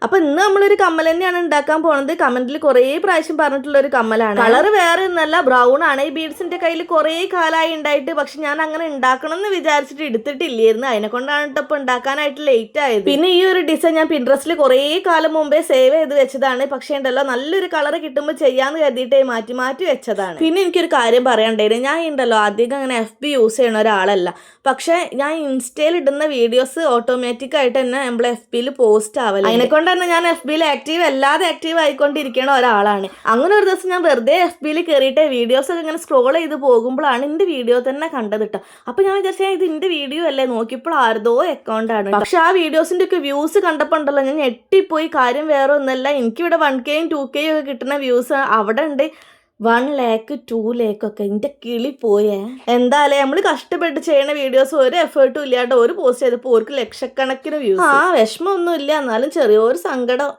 അപ്പൊ ഇന്ന് നമ്മളൊരു കമ്മൽ തന്നെയാണ് ഉണ്ടാക്കാൻ പോണത്. കമന്റിൽ കുറേ പ്രാവശ്യം പറഞ്ഞിട്ടുള്ള ഒരു കമ്മലാണ്. കളർ വേറെ ഒന്നല്ല, ബ്രൗൺ ആണ്. ഈ ബീഡ്സിന്റെ കയ്യിൽ കുറേ കാലമായി ഉണ്ടായിട്ട്, പക്ഷെ ഞാൻ അങ്ങനെ ഉണ്ടാക്കണം എന്ന് വിചാരിച്ചിട്ട് എടുത്തിട്ടില്ലായിരുന്നു. അതിനെ കൊണ്ടാണ് ഇപ്പൊ ഉണ്ടാക്കാനായിട്ട് ലേറ്റ് ആയത്. പിന്നെ ഈ ഒരു ഡിസൈൻ ഞാൻ പിൻട്രസ്റ്റിൽ കുറേ കാലം മുമ്പേ സേവ് ചെയ്ത് വെച്ചതാണ്. പക്ഷേ ഉണ്ടല്ലോ, നല്ലൊരു കളർ കിട്ടുമ്പോൾ ചെയ്യാന്ന് കരുതിയിട്ട് മാറ്റി മാറ്റി വെച്ചതാണ്. പിന്നെ എനിക്കൊരു കാര്യം പറയാണ്ടായിരുന്നു. ഞാൻ ഉണ്ടല്ലോ അധികം അങ്ങനെ FB യൂസ് ചെയ്യണ ഒരാളല്ല. പക്ഷെ ഞാൻ ഇൻസ്റ്റയിൽ ഇടുന്ന വീഡിയോസ് ഓട്ടോമാറ്റിക് ആയിട്ട് തന്നെ നമ്മൾ FBയിൽ പോസ്റ്റ് ആവല്. അതിനെക്കൊണ്ട് തന്നെ ഞാൻ FBയിൽ അല്ലാതെ ആക്റ്റീവ് ആയിക്കൊണ്ടിരിക്കണ ഒരാളാണ്. അങ്ങനെ ഒരു ദിവസം ഞാൻ വെറുതെ FBയിൽ കയറിയിട്ട് വീഡിയോസ് ഒക്കെ ഇങ്ങനെ സ്ക്രോൾ ചെയ്ത് പോകുമ്പോഴാണ് എന്റെ വീഡിയോ തന്നെ കണ്ടത് കേട്ടോ. അപ്പൊ ഞാൻ വിചാരിച്ചാൽ ഇത് എന്റെ വീഡിയോ അല്ലേ, നോക്കിയപ്പോൾ ആരതോ അക്കൗണ്ട് ആണ്. പക്ഷെ ആ വീഡിയോസിന്റെ ഒക്കെ വ്യൂസ് കണ്ടപ്പോൾ ഉണ്ടല്ലോ, ഞാൻ ഞെട്ടിപ്പോയി. കാര്യം വേറെ ഒന്നല്ല, എനിക്കിവിടെ 1K 2K ഒക്കെ കിട്ടുന്ന വ്യൂസ് അവിടെ ഉണ്ട് 1 lakh 2 lakh ഒക്കെ. എന്റെ കിളി പോയേ. എന്തായാലും നമ്മള് കഷ്ടപ്പെട്ട് ചെയ്യുന്ന വീഡിയോസ് ഒരു എഫേർട്ടും ഇല്ലാണ്ട് ഒരു പോസ്റ്റ് ചെയ്തപ്പോൾ ഒരു ലക്ഷക്കണക്കിന് വ്യൂസ്. വിഷമമൊന്നും ഇല്ല, എന്നാലും ചെറിയൊരു സങ്കടം.